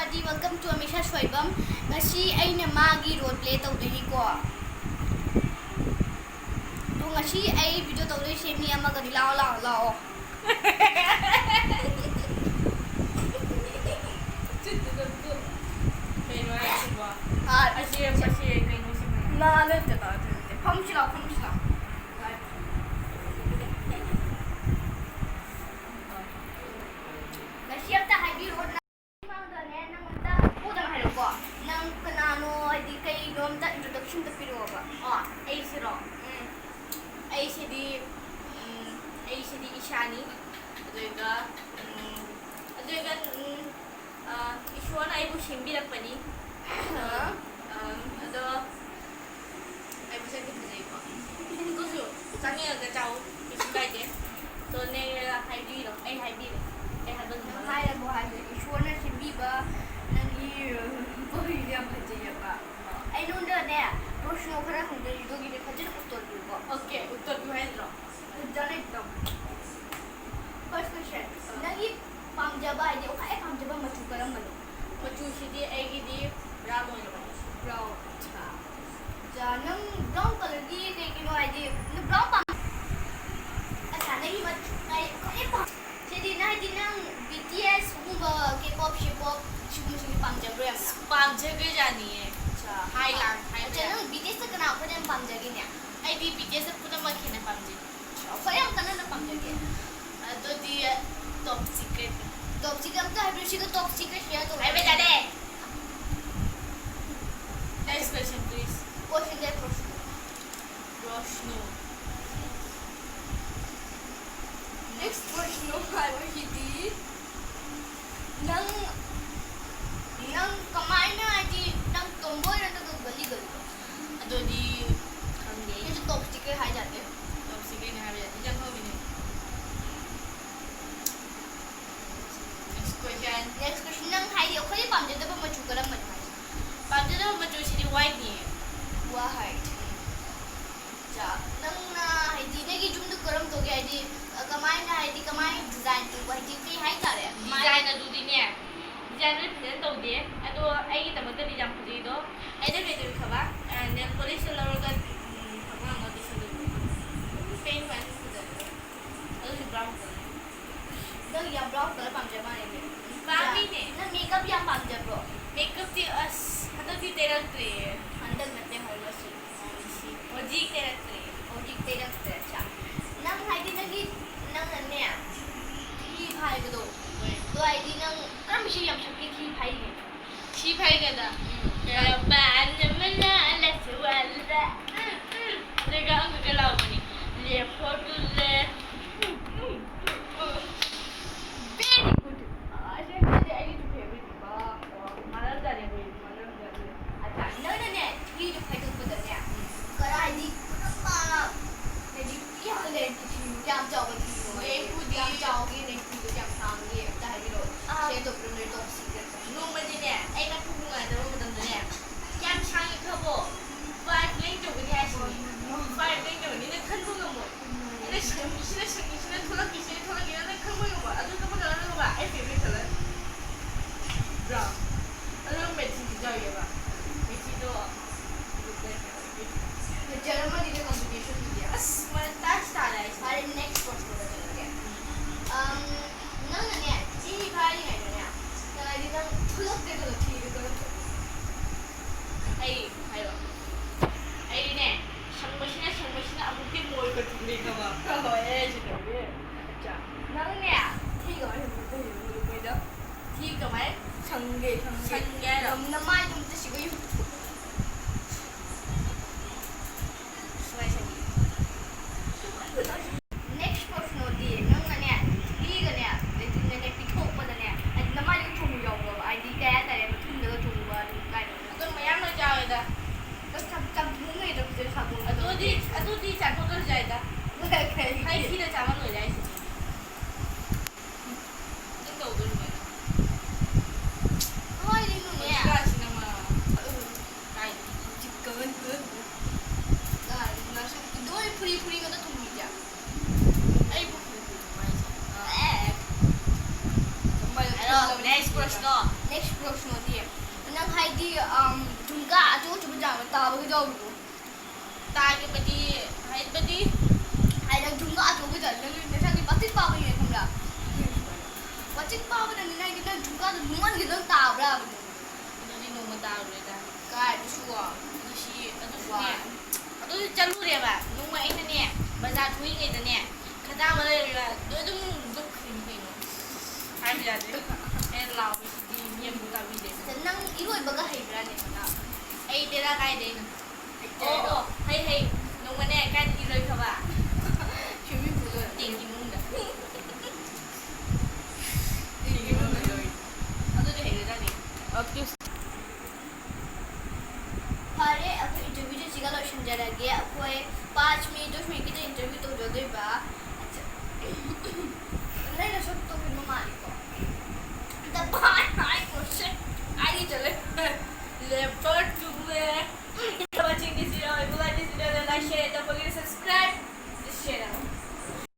Sawasdi, welcome to Amisha Shoibam. Ngasi aina magi role play tawdini ko. Do ngasi ay video tawdini si mi amaga di lao. Introduction to Piroba. ACD Ishani. Ishwana I was him be a penny. I was a good neighbor. Something of the town is like it. So, near Hybrid, I haven't hired a boy. Ishwana Shibiba and you. I know that there. Russian opera who did you give a budget of Totuba. Okay, Utotu Hendro. Done it. First question. Nagi Pamjaba, I Pamjaba Matukaramano. Matushi, Agidi, Bravo, Brown. Janam, brown color, you know, I did the brown. A Sanay, but I didn't BTS, K-pop, Ship-pop, Pamjabra. Pamjaga Jani. Highland. BTS ka na ako ng pamjagi niya. Ay di BTS ko na makina pamjagi. Kaya ka na pamjagi. Ato di top secret. Top secret ka habis ko top secret siya to. Ay dade. Next question please. Question that Roshno. Next question I was di nang kamay na di nang tomboy na gali. Ado di ये जो top secret high जाते हैं top secret नहीं high जाते जब हो भी नहीं next question नंग हाई यो कोई पांचे तो मचू करम मत पांचे तो मचू सीधी white नहीं है white जा नंग ना हाई दी ने की जुम तो करम तो क्या दी कमाई ना हाई दी कमाई design तो white दी कहीं हाई जा रहे हैं design ना दूधी नहीं है design में present तो दिए अतो आई की तब तक डिजाइन पुजी तो आई ने बेटे खबा and then police लोगों का paint one brown color. The young brown color pamjama ne. Pami ne. Na makeup yang pamjama. Makeup ti as hado ti tera tre. Andal mate halwa si. Oji tera tre. Oji tera tre cha. Nang hai di nagi nang ne. Ki phai ko do. To ai di nang karam shi yang shakki ki phai ne. Ki phai ka da. Ban mana la suwalda. Lega ang galaw mo ni. Very good. I think I need to pay with the bar. Malam dah ni. Acha, no. Three to five to the net. Kalau ini apa? Jadi yang lain tu jam jauh ni. Jam jauh ni jam sang ni. Dah hidup. Saya tu belum ada top secret. No macam ni. Saya nak hubungan ada orang macam ni. Jam sang itu apa? Buat link tu dia sini. Buat link tu ni nak kan hubungan mu. Ini sini tolak ni nak kan hubungan mu. Aduh kamu dah lalu apa? Favorite color. Brown. Aduh matching jauh ya pak. Matching tu. Jangan di competition dia. Mantap sekali. Hari next course kita jalan. Nang ni, ini kali ni ni. Kalau di nang tolak dia tu kiri tu. Ayo. Ayo ni. Sangmasina aku ti mall ko tuli ka ba? Oh, sudah. Acha. Nang ni. Tiga orang tu next question next question di nang haidi jungka acu coba jangan tahu jauh tagi badi hai badi hai nang jungka acu bisa nang nang di pasti pa ini kamera pasti pa pada nang kita jungka tu nuan kita tahu lah jadi nunggu tahu deh kai semua isi itu semua itu jalur ya pak nunggu ini nih bazar tuh ini nih kata mana ya itu tuh ini hai jadi lau di yang buka video nang iru baga hai berani ai dia lah kai deh oh hai nunggu nih kan iru kaba cumi bulan tinggi munda